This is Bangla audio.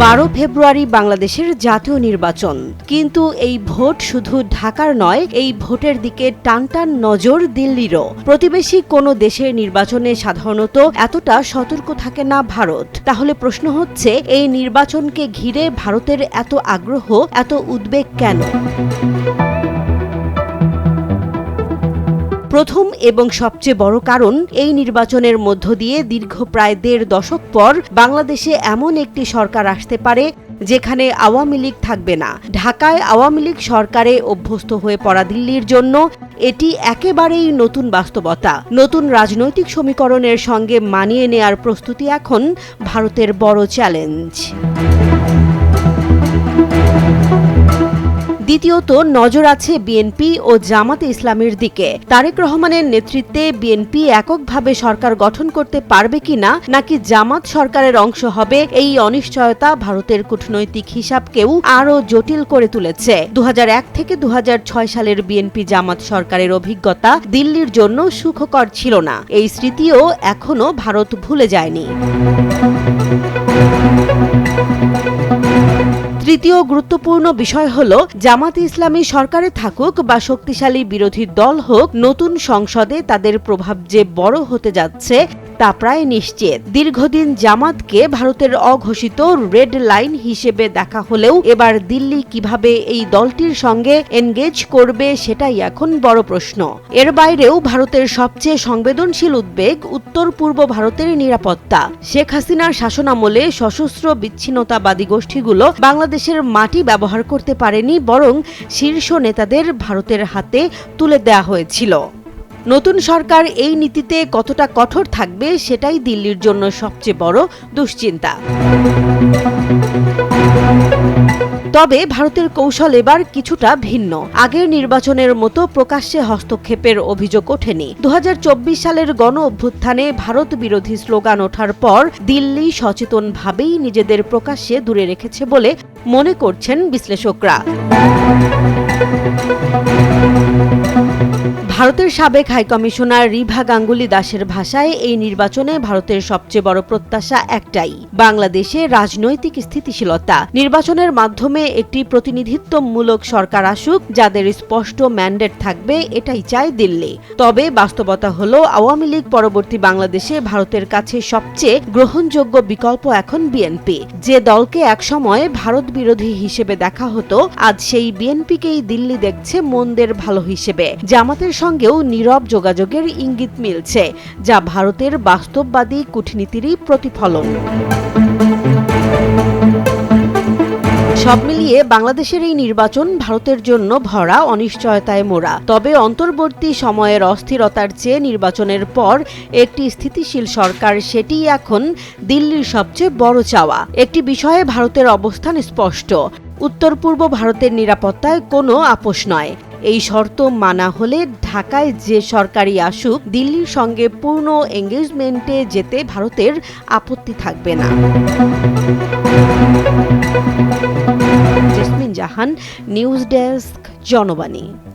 12 ফেব্রুয়ারি বাংলাদেশের জাতীয় নির্বাচন, কিন্তু এই ভোট শুধু ঢাকার নয়, এই ভোটের দিকে টানটান নজর দিল্লিরও। প্রতিবেশী কোনো দেশের নির্বাচনে সাধারণত এতটা সতর্ক থাকে না ভারত। তাহলে প্রশ্ন হচ্ছে, এই নির্বাচনকে ঘিরে ভারতের এত আগ্রহ, এত উদ্বেগ কেন? প্রথম এবং সবচেয়ে বড় কারণ, এই নির্বাচনের মধ্য দিয়ে দীর্ঘ প্রায় 1.5 দশক পর বাংলাদেশে এমন একটি সরকার আসতে পারে যেখানে আওয়ামী লীগ থাকবে না। ঢাকায় আওয়ামী লীগ সরকারে অভ্যস্ত হয়ে পড়া দিল্লির জন্য এটি একেবারেই নতুন বাস্তবতা। নতুন রাজনৈতিক সমীকরণের সঙ্গে মানিয়ে নেয়ার প্রস্তুতি এখন ভারতের বড় চ্যালেঞ্জ। দ্বিতীয়ত, নজর আছে বিএনপি ও জামাতে ইসলামের দিকে। তারেক রহমানের নেতৃত্বে বিএনপি এককভাবে সরকার গঠন করতে পারবে কিনা, নাকি জামাত সরকারের অংশ হবে, এই অনিশ্চয়তা ভারতের কূটনৈতিক হিসাবকেও আরও জটিল করে তুলেছে। 2001 থেকে 2006 সালের বিএনপি জামাত সরকারের অভিজ্ঞতা দিল্লির জন্য সুখকর ছিল না। এই স্মৃতিও এখনো ভারত ভুলে যায়নি। তৃতীয় গুরুত্বপূর্ণ বিষয় হল, জামাতে ইসলামী সরকারে থাকুক বা শক্তিশালী বিরোধী দল হোক, নতুন সংসদে তাদের প্রভাব যে বড় হতে যাচ্ছে তা প্রায় নিশ্চিত। দীর্ঘদিন জামাতকে ভারতের অঘোষিত রেড লাইন হিসেবে দেখা হলেও এবার দিল্লি কিভাবে এই দলটির সঙ্গে এনগেজ করবে সেটাই এখন বড় প্রশ্ন। এর বাইরেও ভারতের সবচেয়ে সংবেদনশীল উদ্বেগ উত্তর পূর্ব ভারতের নিরাপত্তা। শেখ হাসিনার শাসনামলে সশস্ত্র বিচ্ছিন্নতাবাদী গোষ্ঠীগুলো বাংলাদেশের মাটি ব্যবহার করতে পারেনি, বরং শীর্ষ নেতাদের ভারতের হাতে তুলে দেওয়া হয়েছিল। নতুন সরকার এই নীতিতে কতটা কঠোর থাকবে সেটাই দিল্লির জন্য সবচেয়ে বড় দুশ্চিন্তা। তবে ভারতের কৌশল এবার কিছুটা ভিন্ন। আগের নির্বাচনের মতো প্রকাশ্যে হস্তক্ষেপের অভিযোগ ওঠেনি। 2024 সালের গণ অভ্যুত্থানে ভারত বিরোধী স্লোগান ওঠার পর দিল্লি সচেতনভাবেই নিজেদের প্রকাশ্যে দূরে রেখেছে বলে মনে করছেন বিশ্লেষকরা। ভারতের সাবেক হাইকমিশনার রিভা গাঙ্গুলি দাসের ভাষায়, এই নির্বাচনে ভারতের সবচেয়ে বড় প্রত্যাশা একটাই, বাংলাদেশে রাজনৈতিক স্থিতিশীলতা। নির্বাচনের মাধ্যমে একটি প্রতিনিধিত্বমূলক সরকার আসুক, যাদের স্পষ্ট ম্যান্ডেট থাকবে, এটাই চায় দিল্লি। তবে বাস্তবতা হলো, আওয়ামী লীগ পরবর্তী বাংলাদেশে ভারতের কাছে সবচেয়ে গ্রহণযোগ্য বিকল্প এখন বিএনপি। যে দলকে একসময় ভারত বিরোধী হিসেবে দেখা হতো, আজ সেই বিএনপিকেই দিল্লি দেখছে মন্দের ভালো হিসেবে। জামাতের সঙ্গেও নীরব যোগাযোগের ইঙ্গিত মিলছে, যা ভারতের বাস্তববাদী কূটনীতিরই প্রতিফলন। সব মিলিয়ে বাংলাদেশের এই নির্বাচন ভারতের জন্য ভরা অনিশ্চয়তায় মোড়া। তবে অন্তর্বর্তী সময়ের অস্থিরতার চেয়ে নির্বাচনের পর একটি স্থিতিশীল সরকার, সেটিই এখন দিল্লির সবচেয়ে বড় চাওয়া। একটি বিষয়ে ভারতের অবস্থান স্পষ্ট, উত্তর পূর্ব ভারতের নিরাপত্তায় কোনো আপোষ নয়। এই শর্ত মানা হলে ঢাকায় যে সরকারই আসুক, দিল্লির সঙ্গে পূর্ণ এঙ্গেজমেন্টে যেতে ভারতের আপত্তি থাকবে না। জেসমিন জাহান, নিউজ ডেস্ক, জনবাণী।